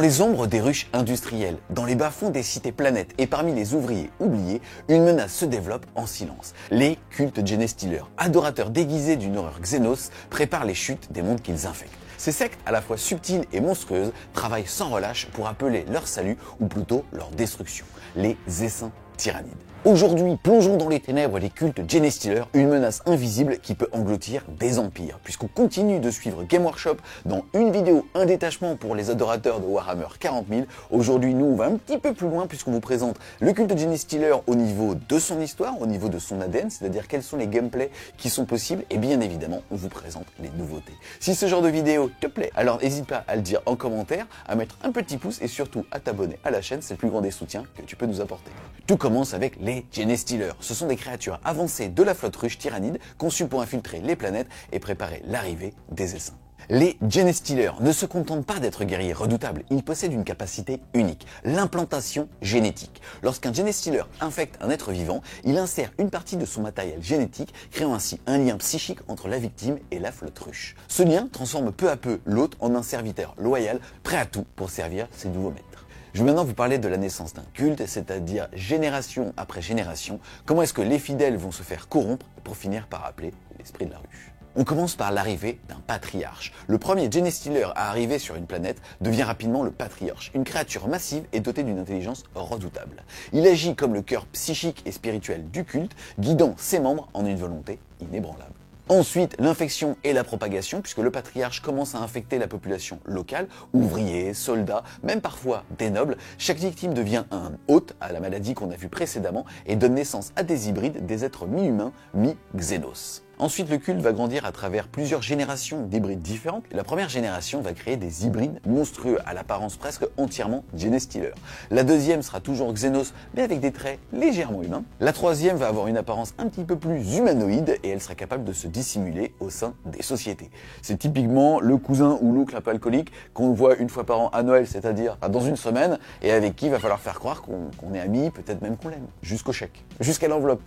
les ombres des ruches industrielles, dans les bas-fonds des cités planètes et parmi les ouvriers oubliés, une menace se développe en silence. Les cultes Genestealers, adorateurs déguisés d'une horreur xénos, préparent les chutes des mondes qu'ils infectent. Ces sectes, à la fois subtiles et monstrueuses, travaillent sans relâche pour appeler leur salut, ou plutôt leur destruction, les essaims tyrannides. Aujourd'hui, plongeons dans les ténèbres des cultes Genestealers, une menace invisible qui peut engloutir des empires. Puisqu'on continue de suivre Game Workshop dans une vidéo, un détachement pour les adorateurs de Warhammer 40 000. Aujourd'hui, nous, on va un petit peu plus loin puisqu'on vous présente le culte Genestealer au niveau de son histoire, au niveau de son ADN, c'est-à-dire quels sont les gameplays qui sont possibles, et bien évidemment, on vous présente les nouveautés. Si ce genre de vidéo te plaît, alors n'hésite pas à le dire en commentaire, à mettre un petit pouce et surtout à t'abonner à la chaîne, c'est le plus grand des soutiens que tu peux nous apporter. Tout commence avec les Genestealers. Ce sont des créatures avancées de la flotte ruche tyrannide, conçues pour infiltrer les planètes et préparer l'arrivée des essaims. Les Genestealers ne se contentent pas d'être guerriers redoutables, ils possèdent une capacité unique, l'implantation génétique. Lorsqu'un Genestealer infecte un être vivant, il insère une partie de son matériel génétique, créant ainsi un lien psychique entre la victime et la flotte ruche. Ce lien transforme peu à peu l'hôte en un serviteur loyal, prêt à tout pour servir ses nouveaux maîtres. Je vais maintenant vous parler de la naissance d'un culte, c'est-à-dire génération après génération, comment est-ce que les fidèles vont se faire corrompre pour finir par appeler l'esprit de la ruche. On commence par l'arrivée d'un patriarche. Le premier Genestealer à arriver sur une planète devient rapidement le patriarche, une créature massive et dotée d'une intelligence redoutable. Il agit comme le cœur psychique et spirituel du culte, guidant ses membres en une volonté inébranlable. Ensuite, l'infection et la propagation, puisque le patriarche commence à infecter la population locale, ouvriers, soldats, même parfois des nobles. Chaque victime devient un hôte à la maladie qu'on a vue précédemment et donne naissance à des hybrides, des êtres mi-humains, mi-xénos. Ensuite, le culte va grandir à travers plusieurs générations d'hybrides différentes. La première génération va créer des hybrides monstrueux à l'apparence presque entièrement Genestealer. La deuxième sera toujours Xénos, mais avec des traits légèrement humains. La troisième va avoir une apparence un petit peu plus humanoïde et elle sera capable de se dissimuler au sein des sociétés. C'est typiquement le cousin ou l'oncle un peu alcoolique qu'on voit une fois par an à Noël, c'est-à-dire dans une semaine, et avec qui il va falloir faire croire qu'on est amis, peut-être même qu'on l'aime. Jusqu'au chèque, jusqu'à l'enveloppe.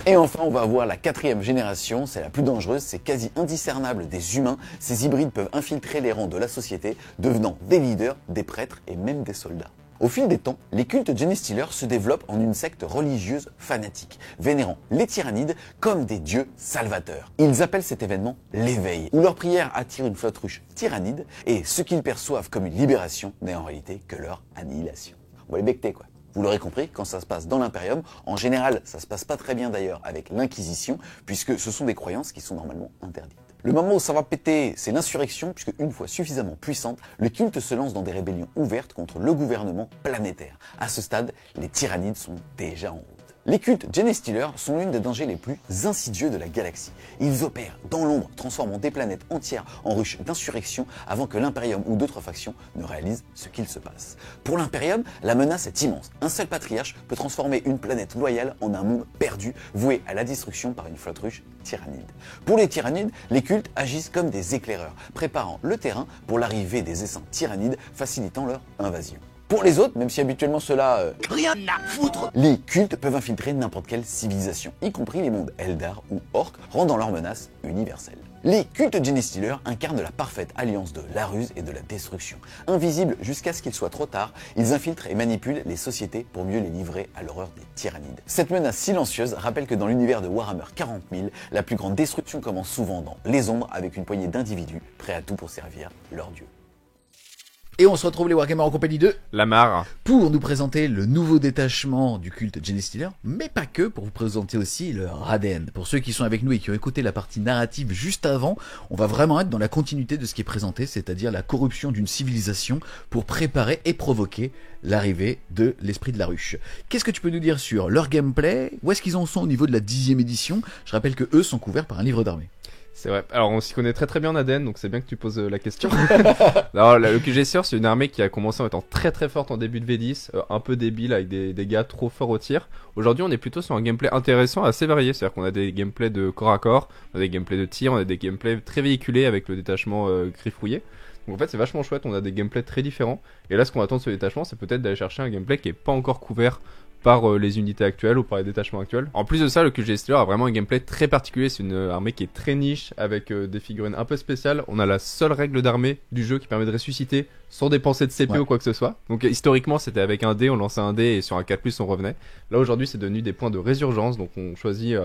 Et enfin, on va avoir la quatrième génération, c'est la plus dangereuse, c'est quasi indiscernable des humains. Ces hybrides peuvent infiltrer les rangs de la société, devenant des leaders, des prêtres et même des soldats. Au fil des temps, les cultes Genestealers se développent en une secte religieuse fanatique, vénérant les tyrannides comme des dieux salvateurs. Ils appellent cet événement l'éveil, où leur prière attire une flotte ruche tyrannide, et ce qu'ils perçoivent comme une libération n'est en réalité que leur annihilation. On va les becter quoi. Vous l'aurez compris, quand ça se passe dans l'Imperium, en général, ça se passe pas très bien d'ailleurs avec l'Inquisition, puisque ce sont des croyances qui sont normalement interdites. Le moment où ça va péter, c'est l'insurrection, puisque une fois suffisamment puissante, le culte se lance dans des rébellions ouvertes contre le gouvernement planétaire. À ce stade, les tyrannides sont déjà en route. Les cultes Genestealers sont l'une des dangers les plus insidieux de la galaxie. Ils opèrent dans l'ombre, transformant des planètes entières en ruches d'insurrection avant que l'Imperium ou d'autres factions ne réalisent ce qu'il se passe. Pour l'Imperium, la menace est immense. Un seul patriarche peut transformer une planète loyale en un monde perdu, voué à la destruction par une flotte ruche tyrannide. Pour les tyrannides, les cultes agissent comme des éclaireurs, préparant le terrain pour l'arrivée des essaims tyrannides, facilitant leur invasion. Pour les autres, même si habituellement cela rien à foutre, les cultes peuvent infiltrer n'importe quelle civilisation, y compris les mondes Eldar ou Orc, rendant leur menace universelle. Les cultes Genestealers incarnent la parfaite alliance de la ruse et de la destruction. Invisibles jusqu'à ce qu'il soit trop tard, ils infiltrent et manipulent les sociétés pour mieux les livrer à l'horreur des tyrannides. Cette menace silencieuse rappelle que dans l'univers de Warhammer 40 000, la plus grande destruction commence souvent dans les ombres avec une poignée d'individus prêts à tout pour servir leur dieu. Et on se retrouve les Wargamers en compagnie de Lamar pour nous présenter le nouveau détachement du culte Genestealer, mais pas que, pour vous présenter aussi leur ADN. Pour ceux qui sont avec nous et qui ont écouté la partie narrative juste avant, on va vraiment être dans la continuité de ce qui est présenté, c'est-à-dire la corruption d'une civilisation pour préparer et provoquer l'arrivée de l'esprit de la ruche. Qu'est-ce que tu peux nous dire sur leur gameplay? Où est-ce qu'ils en sont au niveau de la 10e édition? Je rappelle que eux sont couverts par un livre d'armée. C'est vrai. Alors on s'y connaît très très bien en ADN, donc c'est bien que tu poses la question. Alors le QGSR, c'est une armée qui a commencé en étant très très forte en début de V10, un peu débile avec des gars trop forts au tir. Aujourd'hui on est plutôt sur un gameplay intéressant, assez varié, c'est-à-dire qu'on a des gameplays de corps à corps, on a des gameplays de tir, on a des gameplays très véhiculés avec le détachement griffouillé. Donc en fait c'est vachement chouette, on a des gameplays très différents. Et là ce qu'on attend de ce détachement, c'est peut-être d'aller chercher un gameplay qui est pas encore couvert par les unités actuelles ou par les détachements actuels. En plus de ça, le QG Stealer a vraiment un gameplay très particulier. C'est une armée qui est très niche avec des figurines un peu spéciales. On a la seule règle d'armée du jeu qui permet de ressusciter sans dépenser de CP ou quoi que ce soit. Donc historiquement, c'était avec un dé, on lançait un dé et sur un 4+, on revenait. Là aujourd'hui, c'est devenu des points de résurgence. Donc on choisit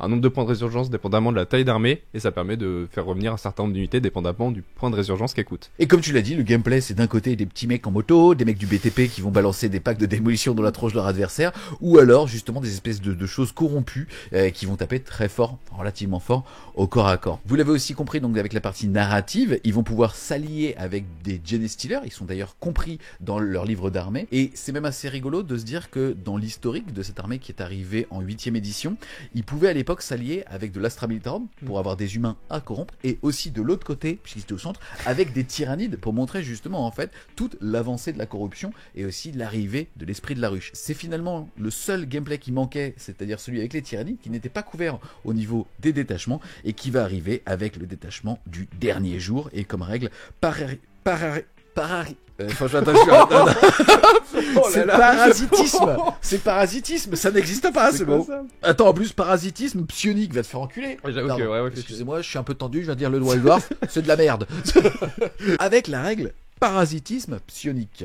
un nombre de points de résurgence dépendamment de la taille d'armée et ça permet de faire revenir un certain nombre d'unités dépendamment du point de résurgence qu'elle coûte. Et comme tu l'as dit, le gameplay, c'est d'un côté des petits mecs en moto, des mecs du BTP qui vont balancer des packs de démolition dans la tronche de leur adversaire, ou alors justement des espèces de choses corrompues qui vont taper très fort, relativement fort, au corps à corps. Vous l'avez aussi compris, donc avec la partie narrative, ils vont pouvoir s'allier avec des Genestealers, ils sont d'ailleurs compris dans leur livre d'armée, et c'est même assez rigolo de se dire que dans l'historique de cette armée qui est arrivée en 8ème édition, ils pouvaient à l'époque s'allier avec de l'Astra Militarum pour avoir des humains à corrompre, et aussi de l'autre côté, puisqu'ils étaient au centre, avec des tyrannides pour montrer justement en fait toute l'avancée de la corruption et aussi l'arrivée de l'esprit de la ruche. C'est finalement le seul gameplay qui manquait, c'est-à-dire celui avec les tyrannides, qui n'était pas couvert au niveau des détachements et qui va arriver avec le détachement du dernier jour, et comme règle c'est parasitisme. C'est parasitisme, ça n'existe pas ce mot. Attends, en plus parasitisme psionique va te faire enculer. Excusez-moi, je suis un peu tendu, je viens de dire le doigt dwarf, c'est de la merde. Avec la règle parasitisme psionique.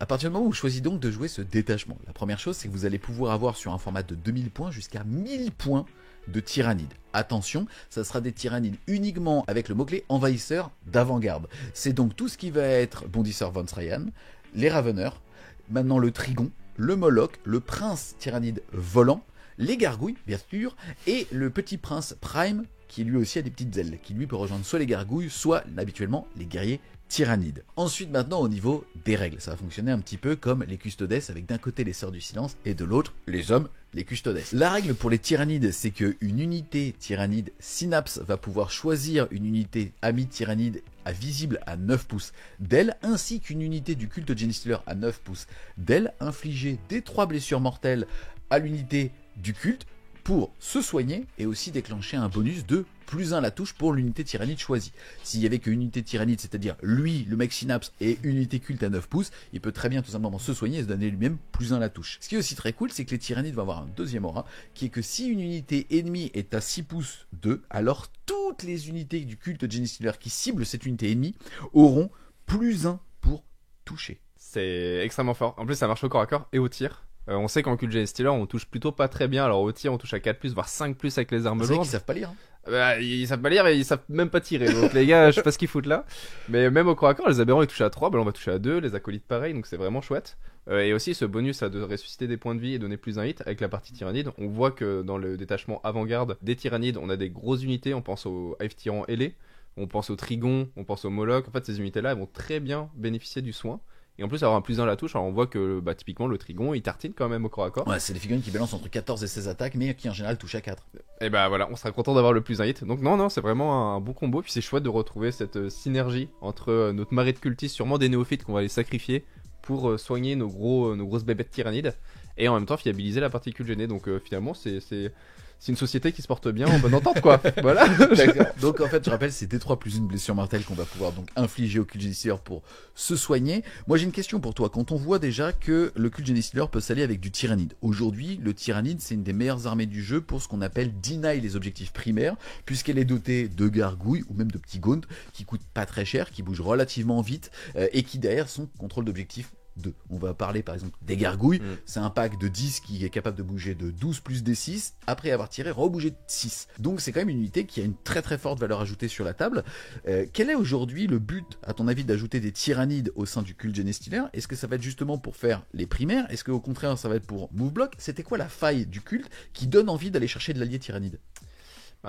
À partir du moment où vous choisissez donc de jouer ce détachement, la première chose, c'est que vous allez pouvoir avoir sur un format de 2000 points jusqu'à 1000 points de tyrannides. Attention, ça sera des tyrannides uniquement avec le mot-clé envahisseur d'avant-garde. C'est donc tout ce qui va être bondisseur von Srayan, les Raveneurs, maintenant le Trigon, le Moloch, le prince tyrannide volant, les gargouilles, bien sûr, et le petit prince Prime, qui lui aussi a des petites ailes, qui lui peut rejoindre soit les gargouilles, soit habituellement les guerriers tyrannides. Ensuite, maintenant, au niveau des règles, ça va fonctionner un petit peu comme les custodes, avec d'un côté les sœurs du silence et de l'autre les hommes, les custodes. La règle pour les tyrannides, c'est qu'une unité tyrannide Synapse va pouvoir choisir une unité amie tyrannide à visible à 9 pouces d'aile, ainsi qu'une unité du culte Genestealer à 9 pouces d'aile, infliger des 3 blessures mortelles à l'unité du culte pour se soigner et aussi déclencher un bonus de +1 la touche pour l'unité tyrannide choisie. S'il y avait qu'une unité tyrannide, c'est-à-dire lui, le mec Synapse, et une unité culte à 9 pouces, il peut très bien tout simplement se soigner et se donner lui-même +1 la touche. Ce qui est aussi très cool, c'est que les tyrannides vont avoir un deuxième aura, qui est que si une unité ennemie est à 6 pouces 2, alors toutes les unités du culte Genestealer qui ciblent cette unité ennemie auront +1 pour toucher. C'est extrêmement fort. En plus, ça marche au corps à corps et au tir. On sait qu'en QG Stealer, on touche plutôt pas très bien. Alors au tir, on touche à 4+, voire 5+ avec les armes lourdes. C'est vrai qu'ils savent pas lire. Ils savent pas lire et ils savent même pas tirer. Donc les gars, je sais pas ce qu'ils foutent là. Mais même au corps à corps, les aberrants ils touchent à 3, bah là on va toucher à 2, les acolytes pareil, donc c'est vraiment chouette. Et aussi ce bonus de ressusciter des points de vie et donner +1 hit avec la partie tyrannide. On voit que dans le détachement avant-garde des tyrannides, on a des grosses unités. On pense au Hive Tyran ailé, on pense au Trigon, on pense au Moloch. En fait, ces unités là elles vont très bien bénéficier du soin. Et en plus avoir un +1 à la touche, alors on voit que typiquement le Trigon il tartine quand même au corps à corps. Ouais, c'est des figurines qui balancent entre 14 et 16 attaques, mais qui en général touchent à 4. Et bah voilà, on sera content d'avoir le +1 hit. Donc non, c'est vraiment un bon combo. Puis c'est chouette de retrouver cette synergie entre notre marée de cultistes, sûrement des néophytes qu'on va les sacrifier pour soigner nos grosses bébêtes tyrannides. Et en même temps fiabiliser la particule gênée. Donc finalement c'est une société qui se porte bien en bonne entente quoi. Voilà. D'accord. Donc en fait je rappelle c'est D3 +1 blessure mortelle qu'on va pouvoir donc infliger au culte Genestealer pour se soigner. Moi j'ai une question pour toi. Quand on voit déjà que le culte Genestealer peut s'allier avec du tyrannide. Aujourd'hui le tyrannide c'est une des meilleures armées du jeu pour ce qu'on appelle deny les objectifs primaires, puisqu'elle est dotée de gargouilles ou même de petits gaunts qui coûtent pas très cher, qui bougent relativement vite et qui derrière sont contrôle d'objectifs 2. On va parler par exemple des gargouilles, c'est un pack de 10 qui est capable de bouger de 12 plus D6, après avoir tiré, rebouger de 6. Donc c'est quand même une unité qui a une très très forte valeur ajoutée sur la table. Quel est aujourd'hui le but, à ton avis, d'ajouter des tyrannides au sein du culte Genestealer? Est-ce que ça va être justement pour faire les primaires? Est-ce qu'au contraire ça va être pour move block? C'était quoi la faille du culte qui donne envie d'aller chercher de l'allié tyrannide?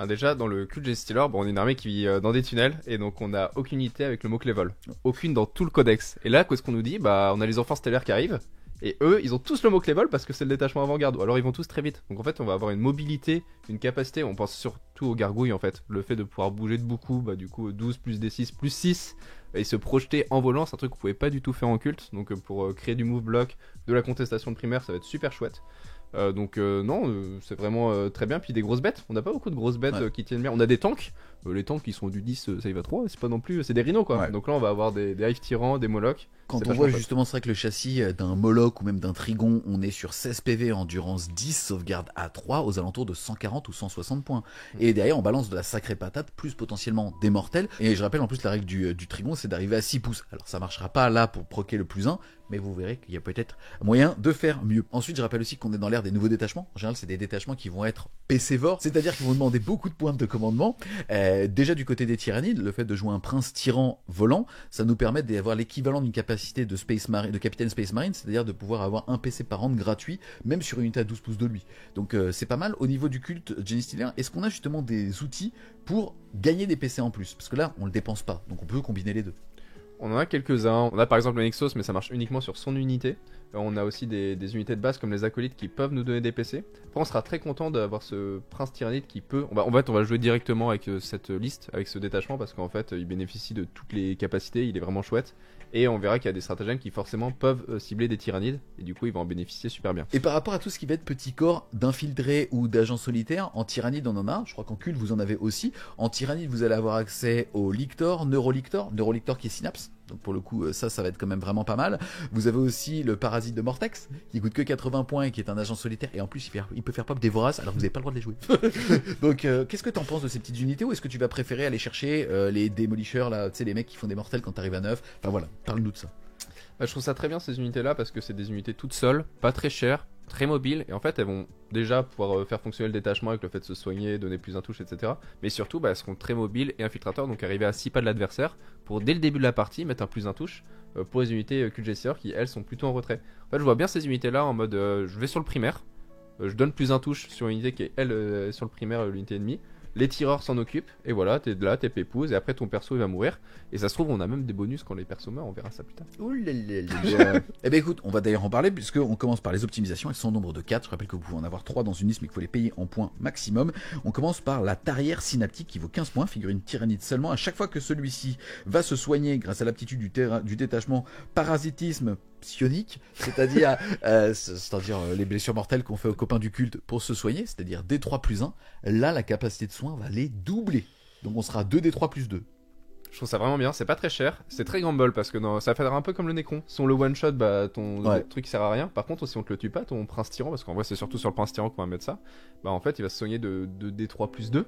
Déjà dans le culte Genestealer, on est une armée qui vit dans des tunnels et donc on a aucune unité avec le mot-clé vol. Aucune dans tout le codex. Et là, qu'est-ce qu'on nous dit? On a les enfants stellaires qui arrivent et eux, ils ont tous le mot-clé vol parce que c'est le détachement avant-garde. Alors ils vont tous très vite. Donc en fait, on va avoir une mobilité, une capacité. On pense surtout aux gargouilles en fait. Le fait de pouvoir bouger de beaucoup, du coup 12 plus D6 plus 6 et se projeter en volant, c'est un truc qu'on pouvait pas du tout faire en culte. Donc pour créer du move block, de la contestation de primaire, ça va être super chouette. Donc non, c'est vraiment très bien. Puis des grosses bêtes, on n'a pas beaucoup de grosses bêtes qui tiennent bien. On a des tanks, Les tanks qui sont du 10, ça y va 3, c'est pas non plus, c'est des rhinos quoi. Ouais. Donc là on va avoir des hive tyrans, des molochs. Quand C'est on vachement voit chouette. justement, c'est vrai que le châssis d'un Moloch ou même d'un Trigon, on est sur 16 PV, endurance 10, sauvegarde A3 aux alentours de 140 ou 160 points. Et derrière, on balance de la sacrée patate, plus potentiellement des mortels. Et je rappelle en plus la règle du Trigon, c'est d'arriver à 6 pouces. Alors ça marchera pas là pour proquer le plus 1, mais vous verrez qu'il y a peut-être moyen de faire mieux. Ensuite, je rappelle aussi qu'on est dans l'ère des nouveaux détachements. En général, c'est des détachements qui vont être PCvores, c'est-à-dire qu'ils vont demander beaucoup de points de commandement. Déjà du côté des tyrannides, le fait de jouer un prince tyran volant, ça nous permet d'avoir l'équivalent d'une capacité de de capitaine Space Marine, c'est-à-dire de pouvoir avoir un PC par rang gratuit, même sur une unité à 12 pouces de lui. Donc c'est pas mal. Au niveau du culte Genestealer, est-ce qu'on a justement des outils pour gagner des PC en plus? Parce que là, on le dépense pas, donc on peut combiner les deux. On en a quelques-uns. On a par exemple le Nexus, mais ça marche uniquement sur son unité. On a aussi des unités de base comme les acolytes qui peuvent nous donner des PC. Après, on sera très content d'avoir ce prince tyrannide qui peut. On va jouer directement avec cette liste, avec ce détachement, parce qu'en fait, il bénéficie de toutes les capacités. Il est vraiment chouette. Et on verra qu'il y a des stratagèmes qui forcément peuvent cibler des tyrannides. Et du coup, il va en bénéficier super bien. Et par rapport à tout ce qui va être petit corps d'infiltrés ou d'agents solitaires, en tyrannide on en a, je crois qu'en culte vous en avez aussi. En tyrannide vous allez avoir accès au Lictor, Neurolictor qui est Synapse. Donc pour le coup ça va être quand même vraiment pas mal. Vous avez aussi le parasite de Mortex qui coûte que 80 points et qui est un agent solitaire et en plus il peut faire pop des voraces alors que vous n'avez pas le droit de les jouer. Donc qu'est-ce que t'en penses de ces petites unités ou est-ce que tu vas préférer aller chercher les démolishers là, tu sais les mecs qui font des mortels quand t'arrives à 9. Enfin voilà, parle-nous de ça. Je trouve ça très bien ces unités là parce que c'est des unités toutes seules, pas très chères, très mobiles et en fait elles vont déjà pouvoir faire fonctionner le détachement avec le fait de se soigner, donner plus un touche, etc. Mais surtout elles seront très mobiles et infiltrateurs, donc arriver à 6 pas de l'adversaire pour dès le début de la partie mettre un plus un touche pour les unités QGCR qui elles sont plutôt en retrait. En fait je vois bien ces unités là en mode je vais sur le primaire, je donne plus un touche sur une unité qui est elle sur le primaire l'unité ennemie. Les tireurs s'en occupent, et voilà, t'es là, t'es pépouze, et après ton perso il va mourir. Et ça se trouve, on a même des bonus quand les persos meurent, on verra ça plus tard. Eh ben écoute, on va d'ailleurs en parler, puisqu'on commence par les optimisations, elles sont au nombre de 4. Je rappelle que vous pouvez en avoir 3 dans une liste, mais qu'il faut les payer en points maximum. On commence par la tarière synaptique qui vaut 15 points, figurine tyrannide seulement. À chaque fois que celui-ci va se soigner grâce à l'aptitude du détachement parasitisme psionique, c'est-à-dire les blessures mortelles qu'on fait aux copains du culte pour se soigner, c'est-à-dire D3 plus 1, là la capacité de soin va les doubler. Donc on sera 2D3 plus 2. Je trouve ça vraiment bien, c'est pas très cher, c'est très gamble parce que ça va faire un peu comme le Necron. Si on le one shot, ton truc il sert à rien. Par contre, si on te le tue pas, ton prince tyran, parce qu'en vrai c'est surtout sur le prince tyran qu'on va mettre ça, en fait il va se soigner de D3 plus 2.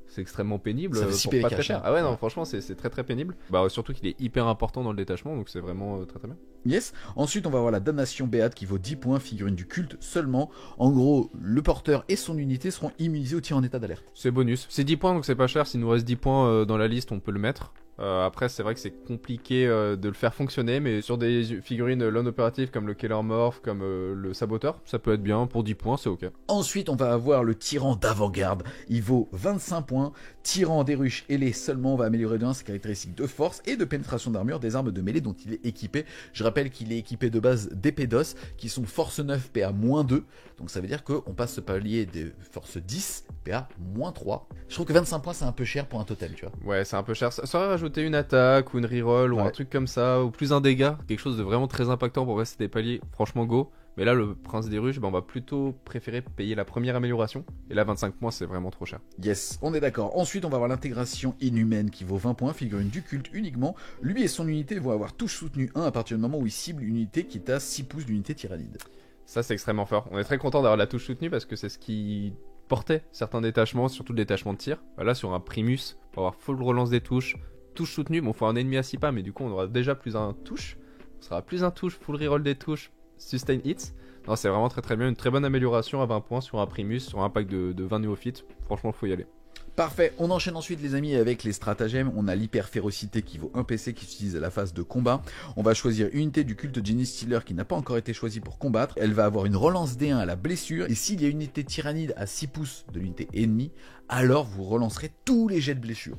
C'est extrêmement pénible. Ça fait si pas très cher. Ah ouais, non, franchement, c'est très très pénible. Surtout qu'il est hyper important dans le détachement, donc c'est vraiment très très bien. Yes. Ensuite, on va avoir la damnation béate qui vaut 10 points, figurine du culte seulement. En gros, le porteur et son unité seront immunisés au tir en état d'alerte. C'est bonus. C'est 10 points, donc c'est pas cher. S'il nous reste 10 points dans la liste, on peut le mettre. Après, c'est vrai que c'est compliqué de le faire fonctionner, mais sur des figurines non opératives comme le Killer Morph, comme le Saboteur, ça peut être bien. Pour 10 points, c'est ok. Ensuite, on va avoir le tyran d'avant-garde. Il vaut 25 points. Tyran des ruches ailées seulement, on va améliorer de 1 ses caractéristiques de force et de pénétration d'armure des armes de mêlée dont il est équipé. Je rappelle qu'il est équipé de base d'épées d'os qui sont force 9 PA-2. Donc ça veut dire qu'on passe ce palier de force 10 PA-3. Je trouve que 25 points c'est un peu cher pour un totem, tu vois. Ouais, c'est un peu cher. Ça aurait rajouté une attaque ou une reroll ou un truc comme ça, ou plus un dégât, quelque chose de vraiment très impactant pour passer des paliers. Franchement, go. Mais là, le prince des ruches, on va plutôt préférer payer la première amélioration. Et là, 25 points, c'est vraiment trop cher. Yes, on est d'accord. Ensuite, on va avoir l'intégration inhumaine qui vaut 20 points, figurine du culte uniquement. Lui et son unité vont avoir touche soutenue 1 à partir du moment où il cible une unité qui est à 6 pouces d'unité tyrannide. Ça, c'est extrêmement fort. On est très content d'avoir la touche soutenue parce que c'est ce qui portait certains détachements, surtout le détachement de tir. Là, sur un Primus, pour avoir full relance des touche soutenue, faut un ennemi à 6 pas, mais du coup, on aura déjà plus un touche. On sera plus un touche, full reroll des touches, sustain hits. Non, c'est vraiment très très bien, une très bonne amélioration à 20 points sur un Primus, sur un pack de 20 néophytes. Franchement, faut y aller. Parfait, on enchaîne ensuite les amis avec les stratagèmes. On a l'hyper-férocité qui vaut 1 PC qui s'utilise à la phase de combat. On va choisir une unité du culte Genestealer qui n'a pas encore été choisie pour combattre. Elle va avoir une relance D1 à la blessure. Et s'il y a une unité tyrannide à 6 pouces de l'unité ennemie, alors vous relancerez tous les jets de blessure.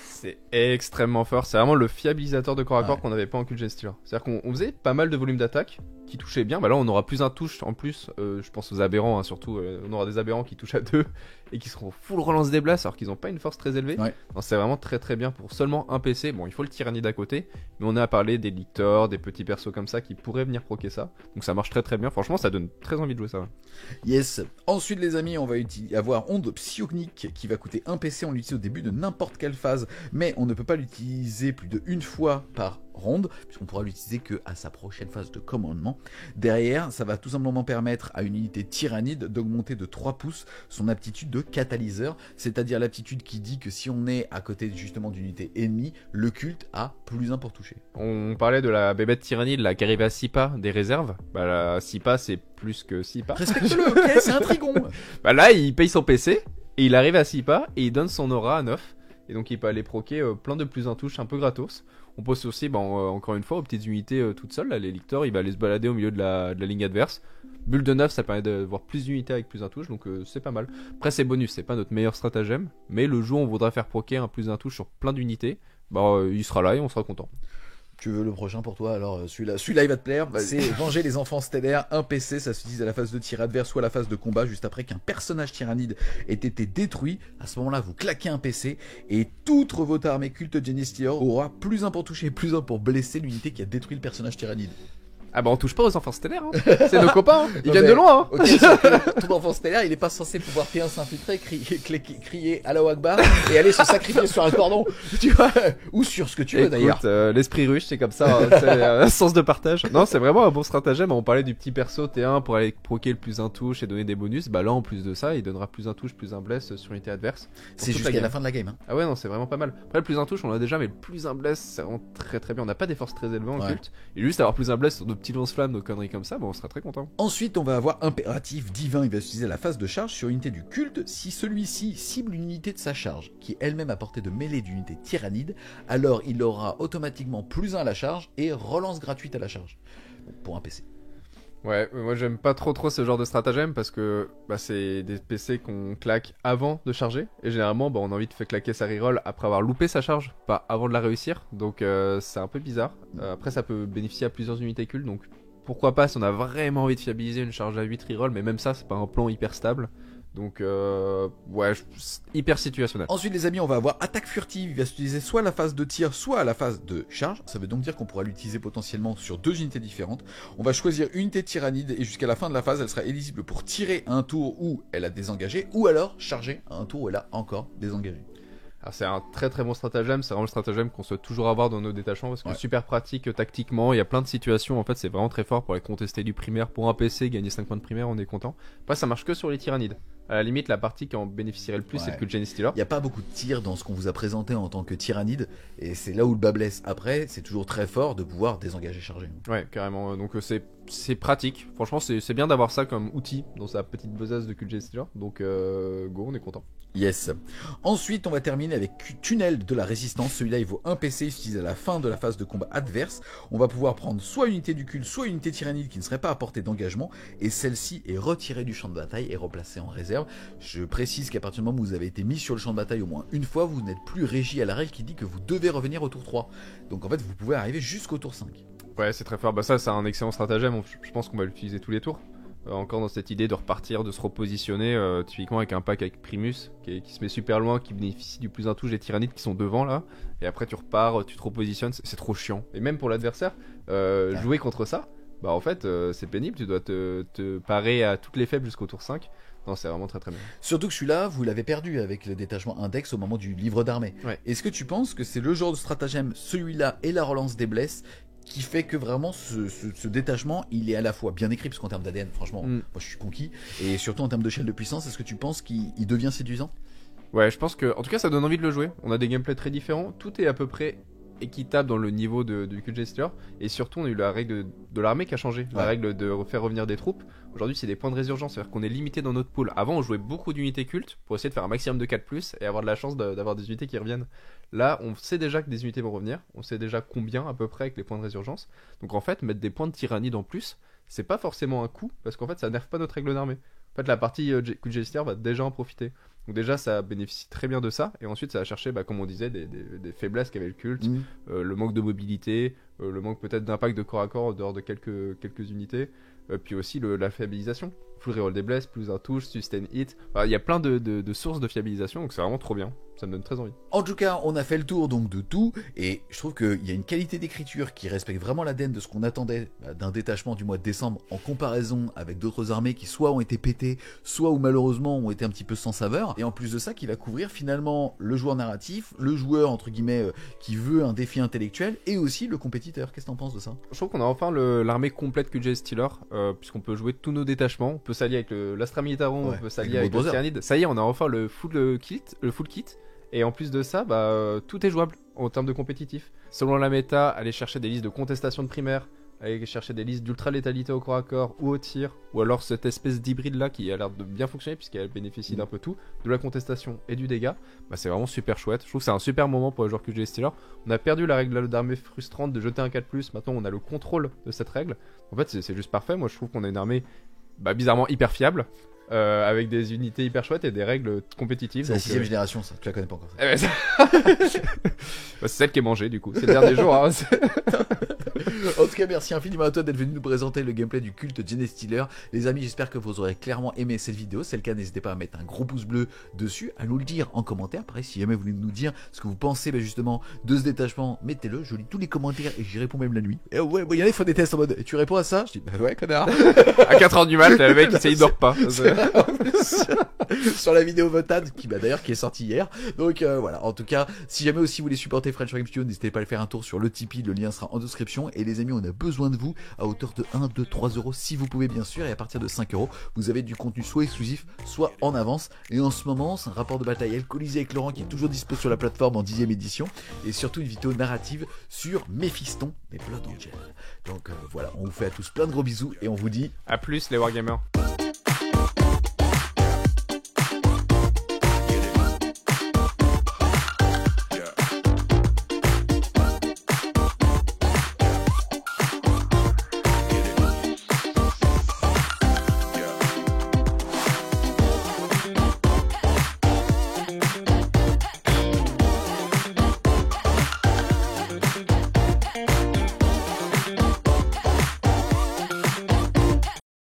C'est extrêmement fort, c'est vraiment le fiabilisateur de corps à corps qu'on n'avait pas en culte Genestealer. C'est-à-dire qu'on faisait pas mal de volume d'attaque qui touchait bien, là on aura plus un touche en plus, je pense aux aberrants surtout, on aura des aberrants qui touchent à 2 et qui seront full relance des blasts alors qu'ils ont pas une force très élevée. Ouais. Non, c'est vraiment très très bien pour seulement un PC. Bon, il faut le Tyrannide à côté, mais on a parlé des Lictors, des petits persos comme ça qui pourraient venir proquer ça. Donc ça marche très très bien. Franchement, ça donne très envie de jouer ça. Yes. Ensuite, les amis, on va avoir Onde Psionique qui va coûter un PC. On l'utilise au début de n'importe quelle phase, mais on ne peut pas l'utiliser plus d'une fois par ronde, puisqu'on pourra l'utiliser que à sa prochaine phase de commandement. Derrière, ça va tout simplement permettre à une unité Tyrannide d'augmenter de 3 pouces son aptitude de catalyseur, c'est-à-dire l'aptitude qui dit que si on est à côté justement d'une unité ennemie, le culte a plus 1 pour toucher. On parlait de la bébête Tyrannide là, qui arrive à 6 pas des réserves. Bah la 6 pas c'est plus que 6 pas. Respecte-le, ok, c'est un trigon. Bah là il paye son PC et il arrive à 6 pas et il donne son aura à 9. Et donc il peut aller proquer plein de plus 1 touche un peu gratos. On pense aussi, encore une fois, aux petites unités toutes seules. Là, les lictors, il va aller se balader au milieu de la ligne adverse. Bulle de 9, ça permet d'avoir plus d'unités avec plus 1 touche, donc c'est pas mal. Après, c'est bonus, c'est pas notre meilleur stratagème. Mais le jour où on voudra faire proquer un plus 1 touche sur plein d'unités, il sera là et on sera content. Tu veux le prochain pour toi, alors celui-là il va te plaire. C'est Venger les enfants stellaires. Un PC, ça s'utilise à la phase de tir adverse ou à la phase de combat juste après qu'un personnage tyrannide ait été détruit. À ce moment-là, vous claquez un PC et toute votre armée culte Genestealer aura plus 1 pour toucher et plus 1 pour blesser l'unité qui a détruit le personnage tyrannide. Ah bah on touche pas aux enfants stellaires, hein. C'est nos copains, hein. Ils Non, viennent mais- de loin. Hein. Ok, sauf que ton enfant stellaire, il est pas censé pouvoir T1 s'infiltrer, crier Allahu Akbar et aller se sacrifier sur un cordon, tu vois, ou sur ce que tu veux d'ailleurs. Écoute, l'esprit ruche, c'est comme ça, hein, c'est un sens de partage. Non, c'est vraiment un bon stratagème. On parlait du petit perso T1 pour aller proquer le plus 1 touche et donner des bonus. Bah là, en plus de ça, il donnera plus 1 touche, plus 1 bless sur l'unité adverse. C'est toute la jusqu'à game. la fin de la game. Hein. Ah ouais, non, c'est vraiment pas mal. Après, le plus 1 touche, on l'a déjà, mais le plus 1 bless, c'est vraiment très très bien. On n'a pas des forces très élevées en Ouais. culte. Et juste avoir plus 1 bless sur nos petits lance-flammes, nos conneries comme ça, bon, on sera très content. Ensuite, on va avoir Impératif Divin. Il va utiliser la phase de charge sur une unité du culte. Si celui-ci cible une unité de sa charge, qui est elle-même à portée de mêlée d'unité tyrannide, alors il aura automatiquement plus 1 à la charge et relance gratuite à la charge. Pour un PC. Ouais, moi j'aime pas trop ce genre de stratagème parce que c'est des PC qu'on claque avant de charger et généralement on a envie de faire claquer sa reroll après avoir loupé sa charge, pas avant de la réussir, donc c'est un peu bizarre. Après ça peut bénéficier à plusieurs unités cultes, donc pourquoi pas si on a vraiment envie de fiabiliser une charge à 8 reroll, mais même ça c'est pas un plan hyper stable. Donc hyper situationnel. Ensuite les amis, on va avoir Attaque Furtive. Il va s'utiliser soit à la phase de tir, soit à la phase de charge. Ça veut donc dire qu'on pourra l'utiliser potentiellement sur 2 unités différentes. On va choisir une unité tyrannide et jusqu'à la fin de la phase, elle sera éligible pour tirer à un tour où elle a désengagé, ou alors charger à un tour où elle a encore désengagé. Alors c'est un très très bon stratagème, c'est vraiment le stratagème qu'on souhaite toujours avoir dans nos détachements parce que Ouais. super pratique tactiquement, il y a plein de situations, en fait c'est vraiment très fort pour aller contester du primaire pour un PC, gagner 5 points de primaire, on est content. Après ça marche que sur les tyrannides. À la limite la partie qui en bénéficierait le plus c'est Ouais. le Culte Genestealer. Il n'y a pas beaucoup de tirs dans ce qu'on vous a présenté en tant que tyrannide, et c'est là où le bas blesse. Après, c'est toujours très fort de pouvoir désengager charger. Ouais carrément, donc c'est pratique, franchement c'est bien d'avoir ça comme outil dans sa petite besace de Culte Genestealer, donc go on est content. Yes. Ensuite, on va terminer avec Tunnel de la Résistance. Celui-là, il vaut un PC utilisé à la fin de la phase de combat adverse. On va pouvoir prendre soit une unité du culte, soit une unité tyrannide qui ne serait pas à portée d'engagement. Et celle-ci est retirée du champ de bataille et replacée en réserve. Je précise qu'à partir du moment où vous avez été mis sur le champ de bataille au moins une fois, vous n'êtes plus régi à la règle qui dit que vous devez revenir au tour 3. Donc en fait, vous pouvez arriver jusqu'au tour 5. Ouais c'est très fort, ça c'est un excellent stratagème, je pense qu'on va l'utiliser tous les tours. Encore dans cette idée de repartir, de se repositionner, typiquement avec un pack avec Primus qui se met super loin, qui bénéficie du plus 1 touche des tyrannides qui sont devant là, et après tu repars, tu te repositionnes, c'est trop chiant. Et même pour l'adversaire, jouer contre ça, en fait c'est pénible, tu dois te parer à toutes les faibles jusqu'au tour 5. Non, c'est vraiment très très bien. Surtout que celui-là, vous l'avez perdu avec le détachement index au moment du livre d'armée. Ouais. Est-ce que tu penses que c'est le genre de stratagème, celui-là et la relance des blesses, qui fait que vraiment ce détachement, il est à la fois bien écrit, parce qu'en termes d'ADN, franchement, moi je suis conquis, et surtout en termes de shell de puissance, est-ce que tu penses qu'il devient séduisant? Ouais, je pense que, en tout cas, ça donne envie de le jouer. On a des gameplays très différents, tout est à peu près équitable dans le niveau du Culte Genestealer, et surtout on a eu la règle de l'armée qui a changé, la règle de faire revenir des troupes. Aujourd'hui c'est des points de résurgence, c'est-à-dire qu'on est limité dans notre pool. Avant on jouait beaucoup d'unités cultes pour essayer de faire un maximum de 4+, et avoir de la chance d'avoir des unités qui reviennent. Là on sait déjà que des unités vont revenir, on sait déjà combien à peu près avec les points de résurgence, donc en fait mettre des points de tyrannide en plus, c'est pas forcément un coup, parce qu'en fait ça nerve pas notre règle d'armée. En fait la partie Culte Genestealer va déjà en profiter. Donc déjà ça bénéficie très bien de ça, et ensuite ça va chercher, comme on disait, des faiblesses qu'avait le culte, le manque de mobilité, le manque peut-être d'impact de corps à corps en dehors de quelques unités, puis aussi la fiabilisation. Full reroll des blesses, plus un touche, sustain hit. Enfin, il y a plein de sources de fiabilisation, donc c'est vraiment trop bien. Ça me donne très envie. En tout cas, on a fait le tour donc de tout, et je trouve qu'il y a une qualité d'écriture qui respecte vraiment l'ADN de ce qu'on attendait d'un détachement du mois de décembre en comparaison avec d'autres armées qui soit ont été pétées, soit ou malheureusement ont été un petit peu sans saveur. Et en plus de ça, qui va couvrir finalement le joueur narratif, le joueur entre guillemets qui veut un défi intellectuel, et aussi le compétiteur. Qu'est-ce que t'en penses de ça? Je trouve qu'on a enfin l'armée complète QG Stealer, puisqu'on peut jouer tous nos détachements. On peut s'allier avec l'Astra Militarum, Ouais, on peut s'allier avec le Tyrannide. Ça y est, on a enfin le full kit. Et en plus de ça, tout est jouable en termes de compétitif. Selon la méta, aller chercher des listes de contestation de primaire, aller chercher des listes d'ultra létalité au corps à corps ou au tir, ou alors cette espèce d'hybride là qui a l'air de bien fonctionner puisqu'elle bénéficie d'un peu tout, de la contestation et du dégât, c'est vraiment super chouette. Je trouve que c'est un super moment pour les joueurs QG Stealer. On a perdu la règle d'armée frustrante de jeter un 4+, maintenant on a le contrôle de cette règle. En fait c'est juste parfait, moi je trouve qu'on a une armée bizarrement hyper fiable. Avec des unités hyper chouettes et des règles compétitives. C'est la 6ème génération, ça. Tu la connais pas encore. C'est celle qui est mangée, du coup. C'est le dernier jour. Hein. En tout cas, merci infiniment à toi d'être venu nous présenter le gameplay du culte Genestealer. Les amis, j'espère que vous aurez clairement aimé cette vidéo. Si c'est le cas, n'hésitez pas à mettre un gros pouce bleu dessus, à nous le dire en commentaire. Pareil, si jamais vous voulez nous dire ce que vous pensez justement de ce détachement, mettez-le. Je lis tous les commentaires et j'y réponds même la nuit. Et ouais, il y en a qui font des tests en mode tu réponds à ça? Je dis ouais, connard. À 4h du mat, le mec il dort pas. Sur la vidéo votade qui est sortie hier. Donc voilà, en tout cas, si jamais aussi vous voulez supporter French Game Studio, n'hésitez pas à le faire un tour sur le Tipeee, le lien sera en description. Et les amis, on a besoin de vous à hauteur de 1, 2, 3 euros si vous pouvez bien sûr, et à partir de 5 euros, vous avez du contenu soit exclusif, soit en avance. Et en ce moment, c'est un rapport de bataille alcoolisé avec Laurent qui est toujours dispo sur la plateforme en 10ème édition, et surtout une vidéo narrative sur Méphiston et Blood Angel. Donc voilà, on vous fait à tous plein de gros bisous et on vous dit à plus les Wargamers.